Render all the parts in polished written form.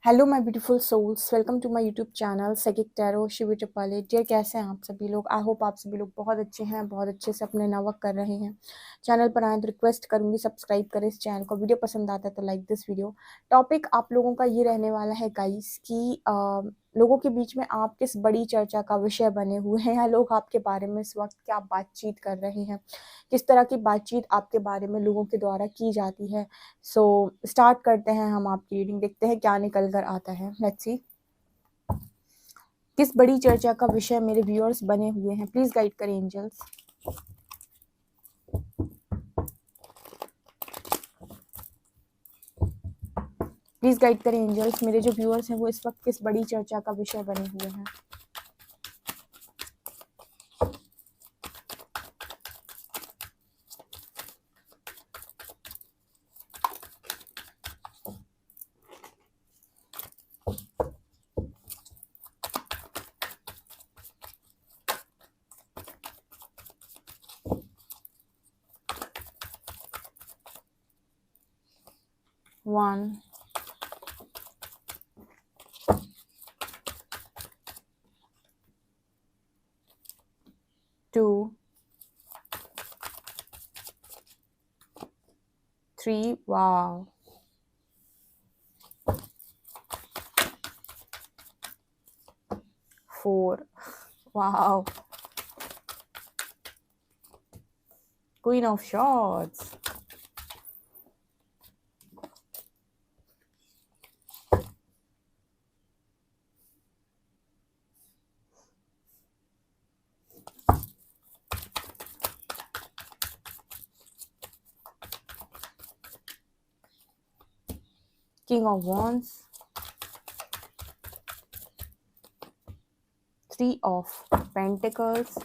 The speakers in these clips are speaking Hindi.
Hello my beautiful souls, welcome to my YouTube channel सेकिक tarot Shivi triple eight. Dear, कैसे हैं आप सभी लोग? आई होप आप सभी लोग बहुत अच्छे हैं, बहुत अच्छे से अपने नवर्क कर रहे हैं। चैनल पर आए तो रिक्वेस्ट करूंगी सब्सक्राइब करें इस चैनल को। वीडियो पसंद आता है तो लाइक दिस वीडियो। टॉपिक आप लोगों का ये रहने वाला है गाइस कि लोगों के बीच में आप किस बड़ी चर्चा का विषय बने हुए हैं, या लोग आपके बारे में इस वक्त क्या बातचीत कर रहे हैं, किस तरह की बातचीत आपके बारे में लोगों के द्वारा की जाती है। सो स्टार्ट करते हैं हम आपकी रीडिंग, देखते हैं क्या निकल कर आता है। लेट्स सी किस बड़ी चर्चा का विषय मेरे व्यूअर्स बने हुए हैं। प्लीज गाइड करें एंजल्स। प्लीज गाइड करें एंजल्स, मेरे जो व्यूअर्स हैं वो इस वक्त किस बड़ी चर्चा का विषय बने हुए हैं। One, two, three, wow, 4, wow, queen of swords, king of wands, 3 of pentacles,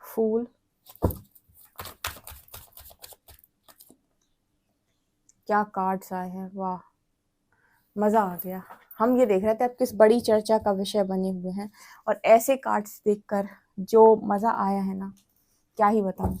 fool. क्या कार्ड्स आए हैं, वाह, मजा आ गया। हम ये देख रहे थे आप किस बड़ी चर्चा का विषय बने हुए हैं, और ऐसे कार्ड्स देखकर जो मजा आया है ना, क्या ही बताऊं।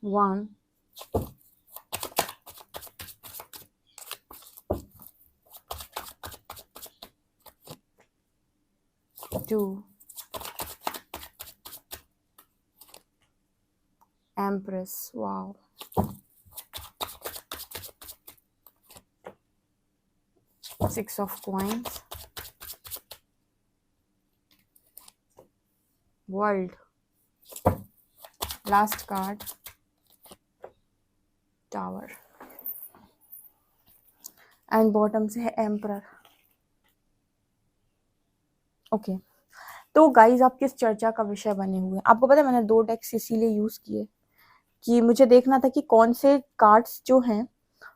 One, two, empress, wow, 6 of coins, world, last card, tower, and bottom से है एम्परर। ओके, तो गाइज आप किस चर्चा का विषय बने हुए हैं? आपको पता है मैंने 2 डेक्स इसीलिए यूज किए कि मुझे देखना था कि कौन से कार्ड्स जो हैं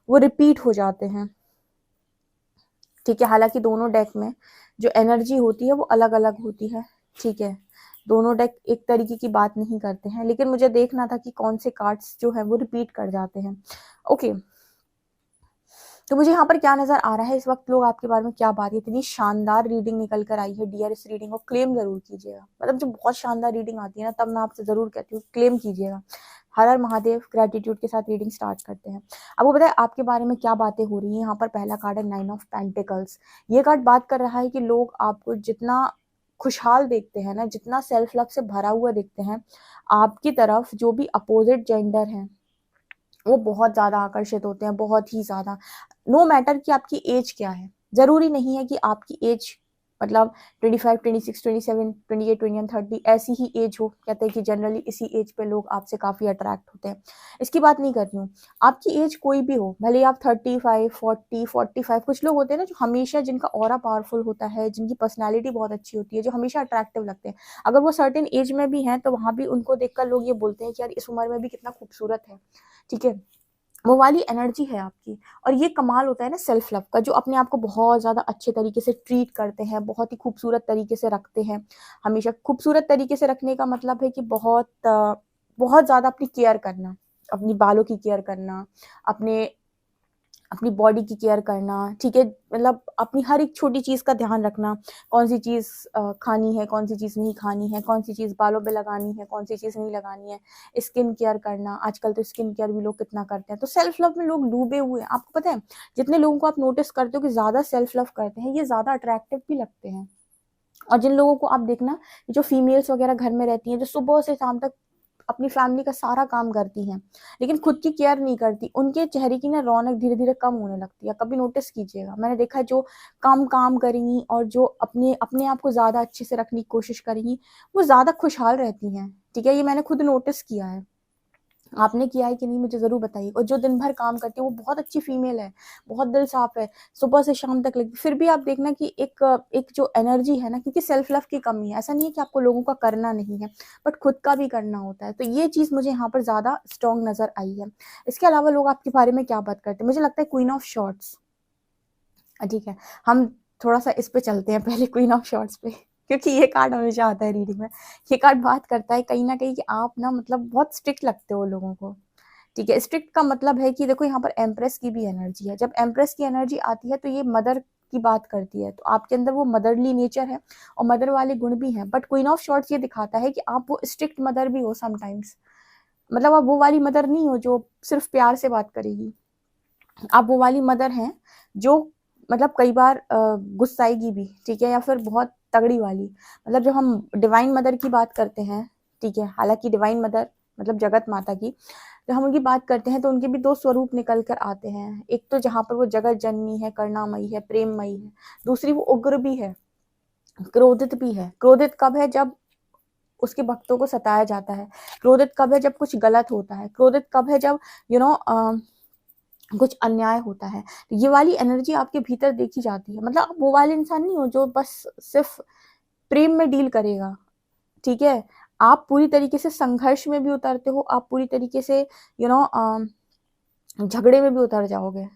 वो रिपीट हो जाते हैं। ठीक है, हालांकि दोनों डेक में जो एनर्जी होती है वो अलग अलग होती है। ठीक है, दोनों डेक एक तरीके की बात नहीं करते हैं, लेकिन मुझे देखना था कि कौन से कार्ड्स जो है वो रिपीट कर जाते हैं। ओके, तो मुझे यहाँ पर क्या नजर आ रहा है, इस वक्त लोग आपके बारे में क्या बात है। इतनी शानदार रीडिंग निकल कर आई है डियर, इस रीडिंग को क्लेम जरूर कीजिएगा। मतलब जब बहुत शानदार रीडिंग आती है ना, तब मैं आपसे जरूर कहती हूँ क्लेम कीजिएगा। हर हर महादेव, ग्रेटिट्यूड के साथ रीडिंग स्टार्ट करते हैं। आपको पता है आपके बारे में क्या बातें हो रही हैं। यहाँ पर पहला कार्ड है 9 ऑफ पेंटिकल्स। ये कार्ड बात कर रहा है कि लोग आपको जितना खुशहाल देखते हैं ना, जितना सेल्फ लव से भरा हुआ देखते हैं, आपकी तरफ जो भी अपोजिट जेंडर है वो बहुत ज्यादा आकर्षित होते हैं, बहुत ही ज्यादा। नो मैटर कि आपकी एज क्या है, जरूरी नहीं है कि आपकी एज मतलब 25, 26, 27, 28, 21, 30 ऐसी ही एज हो, कहते हैं कि जनरली इसी एज पे लोग आपसे काफ़ी अट्रैक्ट होते हैं। इसकी बात नहीं कर रही हूँ, आपकी एज कोई भी हो, भले आप 35, 40, 45, कुछ लोग होते हैं ना जो हमेशा, जिनका ऑरा पावरफुल होता है, जिनकी पर्सनैलिटी बहुत अच्छी होती है, जो हमेशा अट्रैक्टिव लगते हैं। अगर वो सर्टेन एज में भी हैं तो वहाँ भी उनको देखकर लोग ये बोलते हैं कि यार इस उम्र में भी कितना खूबसूरत है, ठीक है। वो वाली एनर्जी है आपकी। और ये कमाल होता है ना सेल्फ लव का, जो अपने आप को बहुत ज़्यादा अच्छे तरीके से ट्रीट करते हैं, बहुत ही खूबसूरत तरीके से रखते हैं। हमेशा खूबसूरत तरीके से रखने का मतलब है कि बहुत ज़्यादा अपनी केयर करना, अपनी बालों की केयर करना, अपने अपनी बॉडी की केयर करना, ठीक है। मतलब अपनी हर एक छोटी चीज़ का ध्यान रखना, कौन सी चीज़ खानी है, कौन सी चीज़ नहीं खानी है, कौन सी चीज़ बालों पे लगानी है, कौन सी चीज़ नहीं लगानी है, स्किन केयर करना। आजकल तो स्किन केयर भी लोग कितना करते हैं, तो सेल्फ लव में लोग डूबे हुए हैं। आपको पता है, जितने लोगों को आप नोटिस करते हो कि ज़्यादा सेल्फ लव करते हैं, ये ज़्यादा अट्रैक्टिव भी लगते हैं। और जिन लोगों को आप देखना, जो फीमेल्स वगैरह घर में रहती हैं, जो सुबह से शाम तक अपनी फैमिली का सारा काम करती हैं, लेकिन खुद की केयर नहीं करती, उनके चेहरे की ना रौनक धीरे धीरे कम होने लगती है। कभी नोटिस कीजिएगा, मैंने देखा है जो कम काम करेंगी और जो अपने अपने आप को ज़्यादा अच्छे से रखने की कोशिश करेंगी, वो ज़्यादा खुशहाल रहती हैं, ठीक है। ये मैंने खुद नोटिस किया है। आपने किया है कि नहीं मुझे ज़रूर बताइए। और जो दिन भर काम करती है वो बहुत अच्छी फीमेल है, बहुत दिल साफ है, सुबह से शाम तक लगी, फिर भी आप देखना कि एक जो एनर्जी है ना, क्योंकि सेल्फ लव की कमी है। ऐसा नहीं है कि आपको लोगों का करना नहीं है, बट खुद का भी करना होता है। तो ये चीज़ मुझे यहाँ पर ज़्यादा स्ट्रॉन्ग नज़र आई है। इसके अलावा लोग आपके बारे में क्या बात करते हैं, मुझे लगता है क्वीन ऑफ शॉर्ट्स। ठीक है, हम थोड़ा सा इस पे चलते हैं पहले, क्वीन ऑफ शॉर्ट्स पे, क्योंकि ये कार्ड हमेशा आता है रीडिंग में। ये कार्ड बात करता है कहीं ना कहीं कि आप ना मतलब बहुत स्ट्रिक्ट लगते हो लोगों को, ठीक है। स्ट्रिक्ट का मतलब है कि देखो यहाँ पर एम्प्रेस की भी एनर्जी है। जब एम्प्रेस की एनर्जी आती है तो ये मदर की बात करती है, तो आपके अंदर वो मदरली नेचर है और मदर वाले गुण भी हैं। बट क्वीन ऑफ शॉर्ट्स ये दिखाता है कि आप वो स्ट्रिक्ट मदर भी हो समटाइम्स। मतलब आप वो वाली मदर नहीं हो जो सिर्फ प्यार से बात करेगी, आप वो वाली मदर हैं जो मतलब कई बार गुस्साएगी भी, ठीक है, या फिर बहुत तगड़ी वाली। मतलब जब हम डिवाइन मदर की बात करते हैं, ठीक है, हालांकि डिवाइन मदर मतलब जगत माता की, जब हम उनकी बात करते हैं तो उनके भी दो स्वरूप निकल कर आते हैं। एक तो जहाँ पर वो जगत जननी है, करुणामयी है, प्रेममयी है। दूसरी वो उग्र भी है, क्रोधित भी है। क्रोधित कब है, जब उसके भक्तों को सताया जाता है। क्रोधित कब है, जब कुछ गलत होता है। क्रोधित कब है, जब कुछ अन्याय होता है। तो ये वाली एनर्जी आपके भीतर देखी जाती है। मतलब आप वो वाले इंसान नहीं हो जो बस सिर्फ प्रेम में डील करेगा, ठीक है। आप पूरी तरीके से संघर्ष में भी उतरते हो, आप पूरी तरीके से झगड़े में भी उतर जाओगे,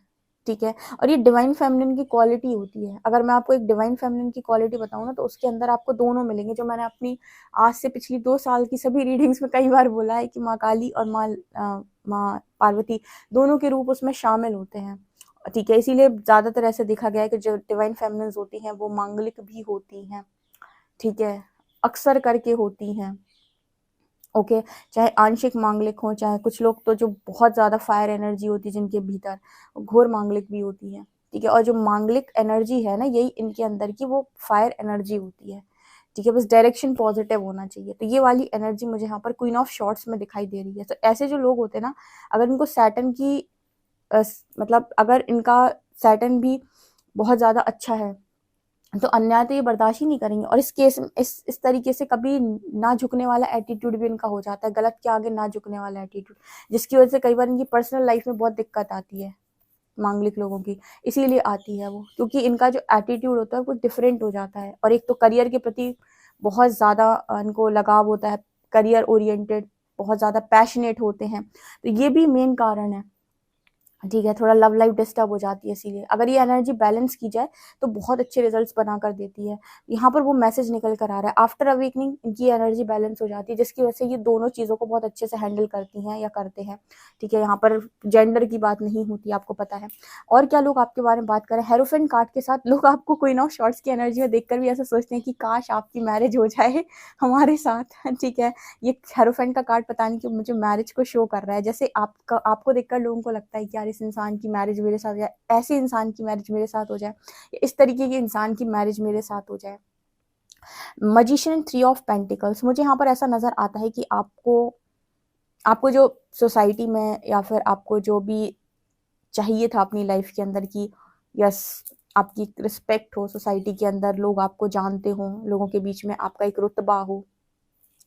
ठीक है। और ये डिवाइन फेमिनिन की क्वालिटी होती है। अगर मैं आपको एक डिवाइन फेमिनिन की क्वालिटी बताऊं ना, तो उसके अंदर आपको दोनों मिलेंगे, जो मैंने अपनी आज से पिछली 2 साल की सभी रीडिंग्स में कई बार बोला है कि माँ काली और माँ पार्वती दोनों के रूप उसमें शामिल होते हैं, ठीक है। इसीलिए ज्यादातर ऐसे देखा गया है कि जो डिवाइन फेमिनिन्स होती हैं वो मांगलिक भी होती हैं, ठीक है, अक्सर करके होती हैं, ओके। चाहे आंशिक मांगलिक हो, चाहे कुछ लोग तो जो बहुत ज्यादा फायर एनर्जी होती है जिनके भीतर, घोर मांगलिक भी होती है, ठीक है। और जो मांगलिक एनर्जी है ना, यही इनके अंदर की वो फायर एनर्जी होती है, ठीक है। बस डायरेक्शन पॉजिटिव होना चाहिए। तो ये वाली एनर्जी मुझे यहाँ पर क्वीन ऑफ शॉर्ट्स में दिखाई दे रही है। तो ऐसे जो लोग होते हैं ना, अगर इनको सैटर्न की मतलब अगर इनका सैटर्न भी बहुत ज्यादा अच्छा है तो अन्याय तो ये बर्दाश्त ही नहीं करेंगे। और इस केस में इस तरीके से कभी ना झुकने वाला एटीट्यूड भी इनका हो जाता है, गलत के आगे ना झुकने वाला एटीट्यूड, जिसकी वजह से कई बार इनकी पर्सनल लाइफ में बहुत दिक्कत आती है मांगलिक लोगों की। इसीलिए आती है वो, क्योंकि इनका जो एटीट्यूड होता है वो डिफरेंट हो जाता है। और एक तो करियर के प्रति बहुत ज़्यादा इनको लगाव होता है, करियर ओरिएंटेड, बहुत ज़्यादा पैशनेट होते हैं, तो ये भी मेन कारण है, ठीक है। थोड़ा लव लाइफ डिस्टर्ब हो जाती है। इसीलिए अगर ये एनर्जी बैलेंस की जाए तो बहुत अच्छे रिजल्ट्स बना कर देती है। यहाँ पर वो मैसेज निकल कर आ रहा है, आफ्टर अवेकनिंग इनकी एनर्जी बैलेंस हो जाती है, जिसकी वजह से ये दोनों चीज़ों को बहुत अच्छे से हैंडल करती हैं या करते हैं, ठीक है। यहाँ पर जेंडर की बात नहीं होती, आपको पता है। और क्या लोग आपके बारे में बात करें, हेरोफेंट कार्ड के साथ लोग आपको क्वीन ऑफ शॉर्ट्स की एनर्जी में देखकर भी ऐसा सोचते हैं कि काश आपकी मैरिज हो जाए हमारे साथ, ठीक है। ये हेरोफेंट का कार्ड पता नहीं क्यों मुझे मैरिज को शो कर रहा है। जैसे आपको देखकर लोगों को लगता है कि यार इस इंसान की मैरिज मेरे साथ हो जाए, ऐसे इंसान की मैरिज मेरे साथ हो जाए, इस तरीके के इंसान की मैरिज मेरे साथ हो जाए। मजिशियन, 3 ऑफ पेंटिकल्स, मुझे यहाँ पर ऐसा नजर आता है कि आपको आपको जो सोसाइटी में या फिर आपको जो भी चाहिए था अपनी लाइफ के अंदर की, यस, आपकी रिस्पेक्ट हो सोसाइटी के अंदर, लोग आपको जानते हों, लोगों के बीच में आपका एक रुतबा हो,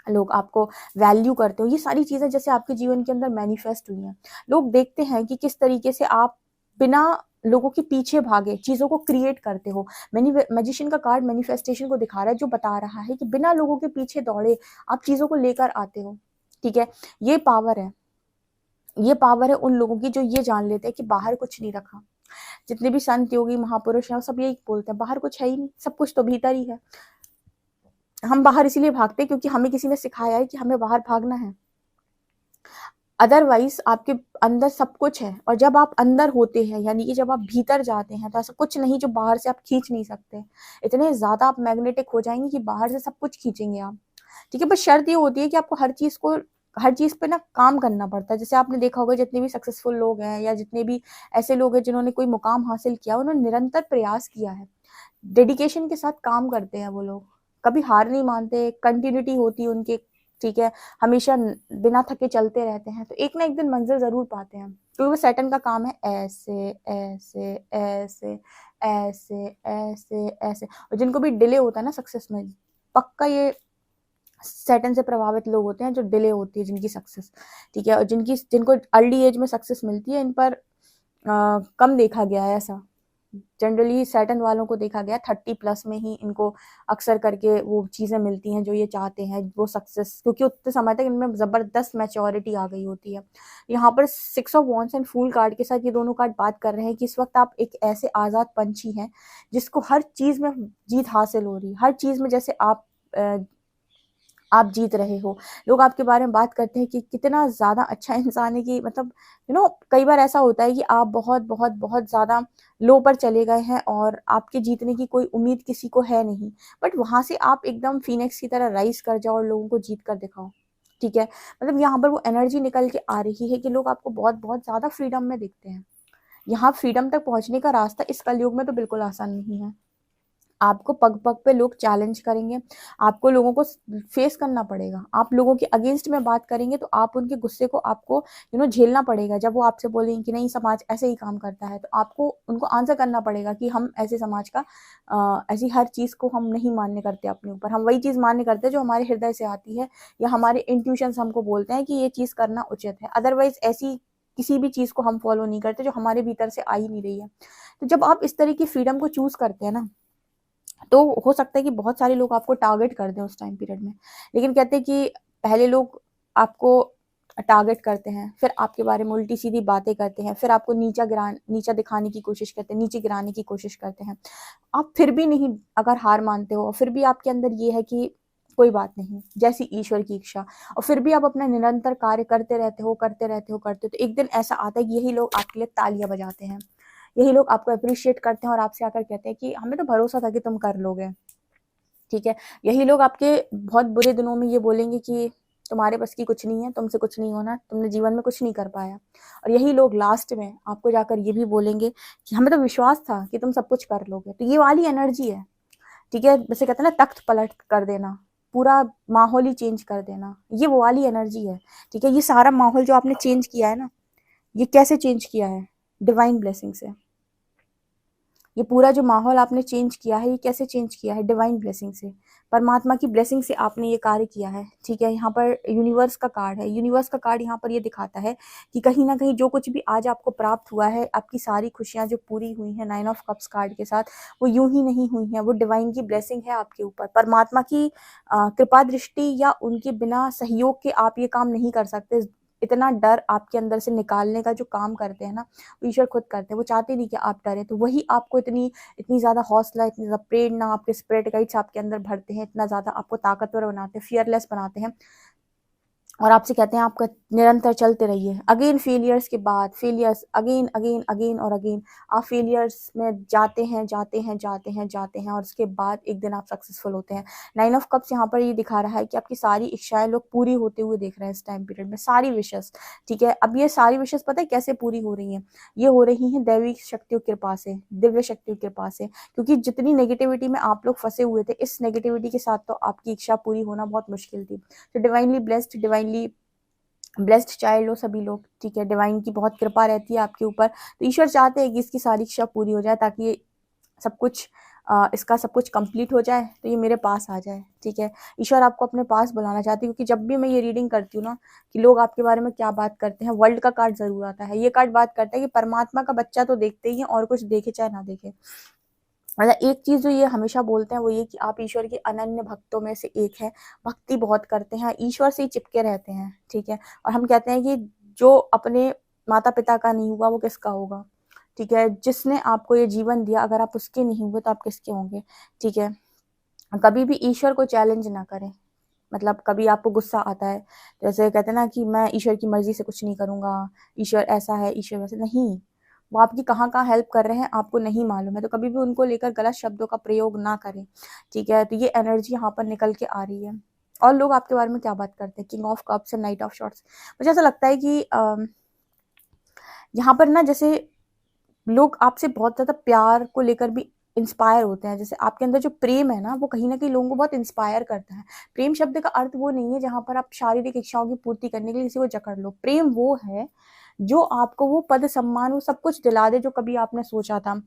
लोग आपको वैल्यू करते हो। ये सारी चीज़ें जैसे आपके जीवन के अंदर मैनिफेस्ट हुई हैं। लोग देखते हैं कि किस तरीके से आप बिना लोगों के पीछे भागे चीज़ों को क्रिएट करते हो। मैजिशियन का कार्ड मैनिफेस्टेशन को दिखा रहा है, जो बता रहा है कि बिना लोगों के पीछे दौड़े आप चीज़ों को लेकर आते हो। ठीक है, ये पावर है। ये पावर है उन लोगों की जो ये जान लेते हैं कि बाहर कुछ नहीं रखा। जितने भी संत योगी महापुरुष हैं वो सब यही बोलते हैं, बाहर कुछ है ही नहीं, सब कुछ तो भीतर ही है। हम बाहर इसीलिए भागते हैं क्योंकि हमें किसी ने सिखाया है कि हमें बाहर भागना है। अदरवाइज आपके अंदर सब कुछ है, और जब आप अंदर होते हैं यानी कि जब आप भीतर जाते हैं तो ऐसा कुछ नहीं जो बाहर से आप खींच नहीं सकते। इतने ज्यादा आप मैग्नेटिक हो जाएंगे कि बाहर से सब कुछ खींचेंगे आप। ठीक है, बस शर्त ये होती है कि आपको हर चीज पे ना काम करना पड़ता है। जैसे आपने देखा होगा जितने भी सक्सेसफुल लोग हैं या जितने भी ऐसे लोग हैं जिन्होंने कोई मुकाम हासिल किया, उन्होंने निरंतर प्रयास किया है, डेडिकेशन के साथ काम करते हैं वो लोग, कभी हार नहीं मानते, कंटिन्यूटी होती है उनके। ठीक है, हमेशा बिना थके चलते रहते हैं, तो एक ना एक दिन मंजिल जरूर पाते हैं, क्योंकि वो सैटर्न का काम है ऐसे ऐसे ऐसे ऐसे ऐसे ऐसे। और जिनको भी डिले होता है ना सक्सेस में, पक्का ये सैटर्न से प्रभावित लोग होते हैं जो डिले होती है जिनकी सक्सेस। ठीक है, और जिनको अर्ली एज में सक्सेस मिलती है, इन पर कम देखा गया है ऐसा। जनरली सैटर्न वालों को देखा गया 30+ में ही इनको अक्सर करके वो चीज़ें मिलती हैं जो ये चाहते हैं, वो सक्सेस, क्योंकि उतने समय तक इनमें ज़बरदस्त मैच्योरिटी आ गई होती है। यहाँ पर 6 of wands and fool card के साथ ये दोनों कार्ड बात कर रहे हैं कि इस वक्त आप एक ऐसे आज़ाद पंछी हैं जिसको हर चीज़ में जीत हासिल हो रही है, हर चीज़ में जैसे आप जीत रहे हो। लोग आपके बारे में बात करते हैं कि कितना ज़्यादा अच्छा इंसान है, कि मतलब कई बार ऐसा होता है कि आप बहुत बहुत बहुत ज़्यादा लो पर चले गए हैं और आपके जीतने की कोई उम्मीद किसी को है नहीं, बट वहां से आप एकदम फीनिक्स की तरह राइज कर जाओ और लोगों को जीत कर दिखाओ। ठीक है, मतलब यहाँ पर वो एनर्जी निकल के आ रही है कि लोग आपको बहुत बहुत ज़्यादा फ्रीडम में दिखते हैं। यहाँ फ्रीडम तक पहुंचने का रास्ता इस कलयुग में तो बिल्कुल आसान नहीं है। आपको पग पग पे लोग चैलेंज करेंगे, आपको लोगों को फेस करना पड़ेगा। आप लोगों के अगेंस्ट में बात करेंगे तो आप उनके गुस्से को आपको झेलना पड़ेगा। जब वो आपसे बोलेंगे कि नहीं समाज ऐसे ही काम करता है, तो आपको उनको आंसर करना पड़ेगा कि हम ऐसे समाज का ऐसी हर चीज़ को हम नहीं मान्य करते अपने ऊपर। हम वही चीज़ मान्य करते हैं जो हमारे हृदय से आती है, या हमारे इंट्यूशंस हमको बोलते हैं कि ये चीज़ करना उचित है। अदरवाइज ऐसी किसी भी चीज़ को हम फॉलो नहीं करते जो हमारे भीतर से आ ही नहीं रही है। तो जब आप इस तरह की फ्रीडम को चूज करते हैं ना, तो हो सकता है कि बहुत सारे लोग आपको टारगेट कर दें उस टाइम पीरियड में। लेकिन कहते हैं कि पहले लोग आपको टारगेट करते हैं, फिर आपके बारे में उल्टी सीधी बातें करते हैं, फिर आपको नीचा दिखाने की कोशिश करते हैं, नीचे गिराने की कोशिश करते हैं। आप फिर भी नहीं, अगर हार मानते हो, फिर भी आपके अंदर ये है कि कोई बात नहीं, जैसी ईश्वर की इच्छा, और फिर भी आप अपना निरंतर कार्य करते रहते हो करते रहते हो करते हो, तो एक दिन ऐसा आता है कि यही लोग आपके लिए तालियां बजाते हैं, यही लोग आपको अप्रिशिएट करते हैं और आपसे आकर कहते हैं कि हमें तो भरोसा था कि तुम कर लोगे। ठीक है, यही लोग आपके बहुत बुरे दिनों में ये बोलेंगे कि तुम्हारे बस की कुछ नहीं है, तुमसे कुछ नहीं होना, तुमने जीवन में कुछ नहीं कर पाया। और यही लोग लास्ट में आपको जाकर ये भी बोलेंगे कि हमें तो विश्वास था कि तुम सब कुछ कर लोगे। तो ये वाली एनर्जी है। ठीक है, जैसे कहते हैं ना तख्त पलट कर देना, पूरा माहौल ही चेंज कर देना, ये वो वाली एनर्जी है। ठीक है, ये सारा माहौल जो आपने चेंज किया है ना, ये कैसे चेंज किया है? डिवाइन ब्लेसिंग से। ये पूरा जो माहौल आपने चेंज किया है, ये कैसे चेंज किया है? डिवाइन ब्लेसिंग से, परमात्मा की ब्लेसिंग से आपने ये कार्य किया है। ठीक है, यहाँ पर यूनिवर्स का कार्ड है। यूनिवर्स का कार्ड यहाँ पर ये दिखाता है कि कहीं ना कहीं जो कुछ भी आज आपको प्राप्त हुआ है, आपकी सारी खुशियां जो पूरी हुई हैं 9 ऑफ कप्स कार्ड के साथ, वो यूं ही नहीं हुई हैं, वो डिवाइन की ब्लेसिंग है आपके ऊपर। परमात्मा की कृपा दृष्टि या उनके बिना सहयोग के आप ये काम नहीं कर सकते। इतना डर आपके अंदर से निकालने का जो काम करते हैं ना, वो ईश्वर खुद करते हैं। वो चाहते नहीं कि आप डरे, तो वही आपको इतनी इतनी ज्यादा हौसला, इतनी ज्यादा प्रेरणा, आपके स्पिरिट गाइड्स आपके अंदर भरते हैं, इतना ज्यादा आपको ताकतवर बनाते हैं, फियरलेस बनाते हैं, और आपसे कहते हैं आपका निरंतर चलते रहिए। अगेन फेलियर्स के बाद फेलियर्स, अगेन अगेन अगेन और अगेन आप फेलियर्स में जाते हैं जाते हैं जाते हैं जाते हैं, और उसके बाद एक दिन आप सक्सेसफुल होते हैं। 9 ऑफ कप्स यहाँ पर ये दिखा रहा है कि आपकी सारी इच्छाएं लोग पूरी होते हुए देख रहे हैं इस टाइम पीरियड में, सारी विशेष। ठीक है, अब ये सारी विशेष पता है कैसे पूरी हो रही हैं? ये हो रही हैं दैविक शक्तियों की कृपा से, दिव्य शक्तियों की कृपा से। क्योंकि जितनी नेगेटिविटी में आप लोग फंसे हुए थे, इस नेगेटिविटी के साथ तो आपकी इच्छा पूरी होना बहुत मुश्किल थी। तो डिवाइनली ब्लेस्ड चाइल्ड हो सभी लोग। ठीक है, डिवाइन की बहुत कृपा रहती है आपके ऊपर, तो ईश्वर चाहते हैं कि इसकी सारी इच्छा पूरी हो जाए, ताकि ये सब कुछ इसका सब कुछ कंप्लीट हो जाए तो ये मेरे पास आ जाए, ठीक है। ईश्वर आपको अपने पास बुलाना चाहती है, क्योंकि जब भी मैं ये रीडिंग करती हूँ ना कि लोग आपके बारे में क्या बात करते हैं, वर्ल्ड का कार्ड जरूर आता है। ये कार्ड बात करता है कि परमात्मा का बच्चा तो देखते ही है, और कुछ देखे चाहे ना देखे। मतलब एक चीज जो ये हमेशा बोलते हैं वो ये कि आप ईश्वर के अनन्य भक्तों में से एक है, भक्ति बहुत करते हैं, ईश्वर से ही चिपके रहते हैं, ठीक है। और हम कहते हैं कि जो अपने माता पिता का नहीं हुआ वो किसका होगा, ठीक है। जिसने आपको ये जीवन दिया, अगर आप उसके नहीं हुए तो आप किसके होंगे, ठीक है। कभी भी ईश्वर को चैलेंज ना करें। मतलब कभी आपको गुस्सा आता है, जैसे कहते हैं ना कि मैं ईश्वर की मर्जी से कुछ नहीं करूंगा, ईश्वर ऐसा है, ईश्वर वैसे नहीं, वो आपकी कहाँ कहाँ हेल्प कर रहे हैं आपको नहीं मालूम है, तो कभी भी उनको लेकर गलत शब्दों का प्रयोग ना करें, ठीक है। तो ये एनर्जी यहाँ पर निकल के आ रही है। और लोग आपके बारे में क्या बात करते हैं, king of cups and night of shorts. मुझे ऐसा लगता है कि यहाँ पर ना जैसे लोग आपसे बहुत ज्यादा प्यार को लेकर भी इंस्पायर होते हैं। जैसे आपके अंदर जो प्रेम है ना कहीं ना कहीं लोगों को बहुत इंस्पायर करता है। प्रेम शब्द का अर्थ वो नहीं है जहां पर आप शारीरिक इच्छाओं की पूर्ति करने के लिए किसी को जकड़ लो। प्रेम वो है जो आपको वो पद सम्मान वो सब कुछ दिला दे जो कभी आपने सोचा था,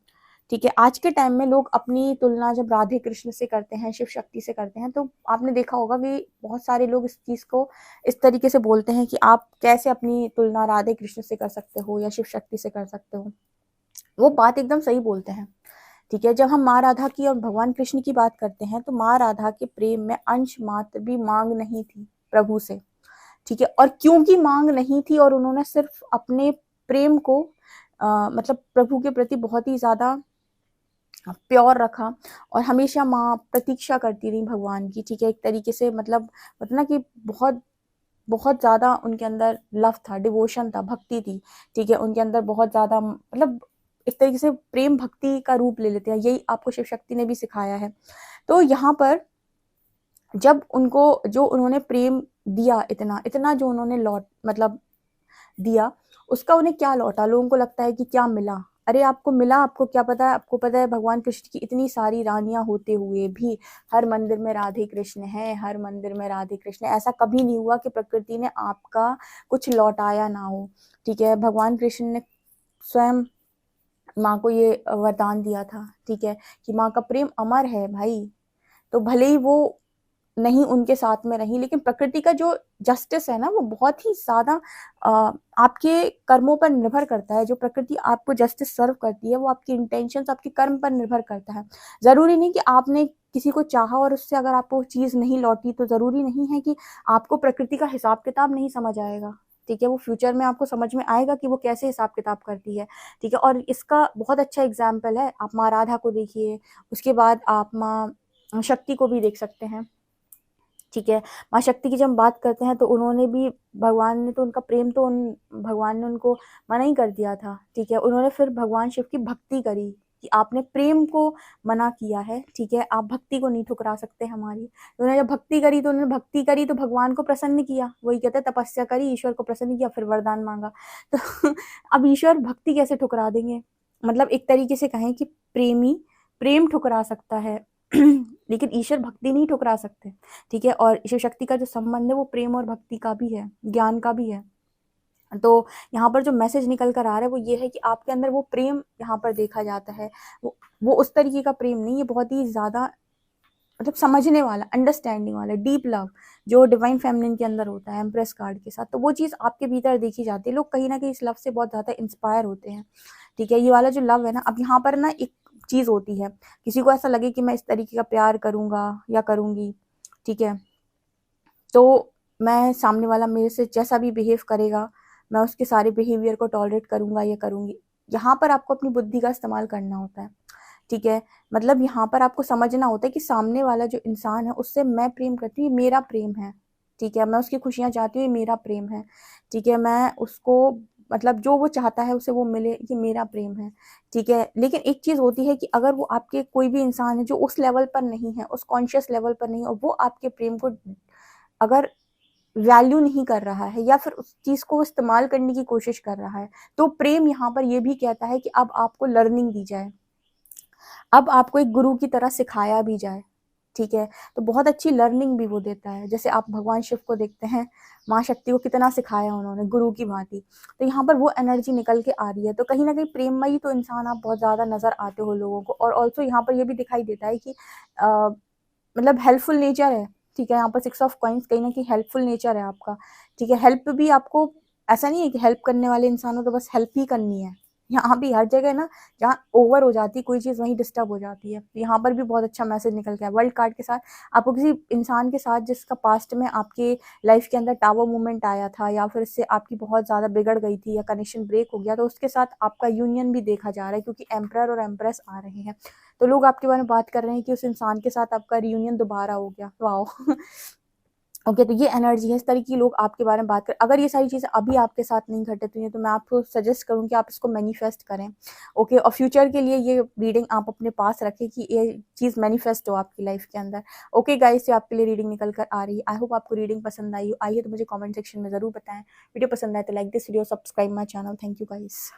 ठीक है। आज के टाइम में लोग अपनी तुलना जब राधे कृष्ण से करते हैं, शिव शक्ति से करते हैं, तो आपने देखा होगा कि बहुत सारे लोग इस चीज को इस तरीके से बोलते हैं कि आप कैसे अपनी तुलना राधे कृष्ण से कर सकते हो या शिव शक्ति से कर सकते हो। वो बात एकदम सही बोलते हैं, ठीक है। जब हम माँ राधा की और भगवान कृष्ण की बात करते हैं तो माँ राधा के प्रेम में अंश मात्र भी मांग नहीं थी प्रभु से, ठीक है। और क्योंकि मांग नहीं थी और उन्होंने सिर्फ अपने प्रेम को मतलब प्रभु के प्रति बहुत ही ज्यादा प्योर रखा, और हमेशा माँ प्रतीक्षा करती रही भगवान की, ठीक है। एक तरीके से मतलब ना कि बहुत बहुत ज्यादा उनके अंदर लव था, डिवोशन था, भक्ति थी, ठीक है। उनके अंदर बहुत ज्यादा मतलब एक तरीके से प्रेम भक्ति का रूप ले लेते हैं। यही आपको शिव शक्ति ने भी सिखाया है। तो यहाँ पर जब उनको जो उन्होंने प्रेम दिया, इतना इतना जो उन्होंने लौट मतलब दिया, उसका उन्हें क्या लौटा। लोगों को लगता है कि क्या मिला, अरे आपको मिला, आपको क्या पता है। आपको पता है भगवान कृष्ण की इतनी सारी रानियां होते हुए भी हर मंदिर में राधे कृष्ण है, हर मंदिर में राधे कृष्ण है। ऐसा कभी नहीं हुआ कि प्रकृति ने आपका कुछ लौटाया ना हो, ठीक है। भगवान कृष्ण ने स्वयं माँ को ये वरदान दिया था, ठीक है, कि माँ का प्रेम अमर है भाई। तो भले ही वो नहीं उनके साथ में रही, लेकिन प्रकृति का जो जस्टिस है ना वो बहुत ही ज्यादा आपके कर्मों पर निर्भर करता है। जो प्रकृति आपको जस्टिस सर्व करती है वो आपकी इंटेंशंस, आपके कर्म पर निर्भर करता है। जरूरी नहीं कि आपने किसी को चाहा और उससे अगर आपको चीज नहीं लौटी तो जरूरी नहीं है कि आपको प्रकृति का हिसाब किताब नहीं समझ आएगा, ठीक है। वो फ्यूचर में आपको समझ में आएगा कि वो कैसे हिसाब किताब करती है, ठीक है। और इसका बहुत अच्छा एग्जाम्पल है, आप माँ राधा को देखिए, उसके बाद आप माँ शक्ति को भी देख सकते हैं, ठीक है। माँ शक्ति की जब हम बात करते हैं तो उन्होंने भी, भगवान ने तो उनका प्रेम तो भगवान ने उनको मना ही कर दिया था, ठीक है। उन्होंने फिर भगवान शिव की भक्ति करी कि आपने प्रेम को मना किया है, ठीक है, आप भक्ति को नहीं ठुकरा सकते हमारी। तो उन्होंने जब भक्ति करी तो उन्होंने भक्ति करी तो भगवान को प्रसन्न किया, वही कहते हैं तपस्या करी, ईश्वर को प्रसन्न किया, फिर वरदान मांगा। तो अब ईश्वर भक्ति कैसे ठुकरा देंगे। मतलब एक तरीके से कहें कि प्रेमी प्रेम ठुकरा सकता है लेकिन ईश्वर भक्ति नहीं ठुकरा सकते, ठीक है। और शिव शक्ति का जो संबंध है वो प्रेम और भक्ति का भी है, ज्ञान का भी है। तो यहाँ पर जो मैसेज निकल कर आ रहा है वो ये है कि आपके अंदर वो प्रेम यहाँ पर देखा जाता है। वो उस तरीके का प्रेम नहीं, ये बहुत ही ज्यादा मतलब समझने वाला, अंडरस्टैंडिंग वाला, डीप लव जो डिवाइन फेमिनिन के अंदर होता है एम्प्रेस कार्ड के साथ। तो वो चीज आपके भीतर देखी जाती है। लोग कहीं ना कहीं इस लव से बहुत ज्यादा इंस्पायर होते हैं, ठीक है। ये वाला जो लव है ना, अब यहाँ पर ना एक चीज होती है, किसी को ऐसा लगे कि मैं इस तरीके का प्यार करूंगा या करूंगी, ठीक है, तो मैं सामने वाला मेरे से जैसा भी बिहेव करेगा मैं उसके सारे बिहेवियर को टॉलरेट करूंगा या करूंगी। यहाँ पर आपको अपनी बुद्धि का इस्तेमाल करना होता है, ठीक है। मतलब यहाँ पर आपको समझना होता है कि सामने वाला जो इंसान है उससे मैं प्रेम करती हूँ, ये मेरा प्रेम है, ठीक है। मैं उसकी खुशियां चाहती हूँ, ये मेरा प्रेम है, ठीक है। मैं उसको मतलब जो वो चाहता है उसे वो मिले, ये मेरा प्रेम है, ठीक है। लेकिन एक चीज होती है कि अगर वो आपके कोई भी इंसान है जो उस लेवल पर नहीं है, उस कॉन्शियस लेवल पर नहीं है, और वो आपके प्रेम को अगर वैल्यू नहीं कर रहा है या फिर उस चीज को इस्तेमाल करने की कोशिश कर रहा है, तो प्रेम यहाँ पर ये भी कहता है कि अब आपको लर्निंग दी जाए, अब आपको एक गुरु की तरह सिखाया भी जाए, ठीक है, तो बहुत अच्छी लर्निंग भी वो देता है। जैसे आप भगवान शिव को देखते हैं, माँ शक्ति को कितना सिखाया उन्होंने गुरु की भांति, तो यहाँ पर वो एनर्जी निकल के आ रही है। तो कहीं ना कहीं प्रेममयी तो इंसान आप बहुत ज़्यादा नज़र आते हो लोगों को। और ऑल्सो यहाँ पर ये भी दिखाई देता है कि मतलब हेल्पफुल नेचर है। ठीक है, यहाँ पर 6 ऑफ कॉइन्स कहीं ना कहीं हेल्पफुल नेचर है आपका। ठीक है, हेल्प भी आपको, ऐसा नहीं है कि हेल्प करने वाले इंसानों को बस हेल्प ही करनी है। यहाँ भी हर जगह ना, जहाँ ओवर हो जाती है कोई चीज़ वहीं डिस्टर्ब हो जाती है। यहाँ पर भी बहुत अच्छा मैसेज निकल के आया वर्ल्ड कार्ड के साथ। आपको किसी इंसान के साथ जिसका पास्ट में आपके लाइफ के अंदर टावर मूवमेंट आया था, या फिर इससे आपकी बहुत ज़्यादा बिगड़ गई थी या कनेक्शन ब्रेक हो गया, तो उसके साथ आपका यूनियन भी देखा जा रहा है, क्योंकि एम्परर और एम्प्रेस आ रहे हैं। तो लोग आपके बारे में बात कर रहे हैं कि उस इंसान के साथ आपका रियूनियन दोबारा हो गया। वाओ ओके, तो ये एनर्जी है, इस तरीके के लोग आपके बारे में बात कर। अगर ये सारी चीज़ें अभी आपके साथ नहीं घटित हुई हैं, तो मैं आपको सजेस्ट करूँ कि आप इसको मैनिफेस्ट करें। ओके, और फ्यूचर के लिए ये रीडिंग आप अपने पास रखें कि ये चीज़ मैनिफेस्ट हो आपकी लाइफ के अंदर। ओके गाइस, ये आपके लिए रीडिंग निकल कर आ रही है। आई होप आपको रीडिंग पसंद आई हो। आइए तो मुझे कमेंट सेक्शन में ज़रूर बताएं। वीडियो पसंद आए तो like this video, subscribe my channel. Thank you guys.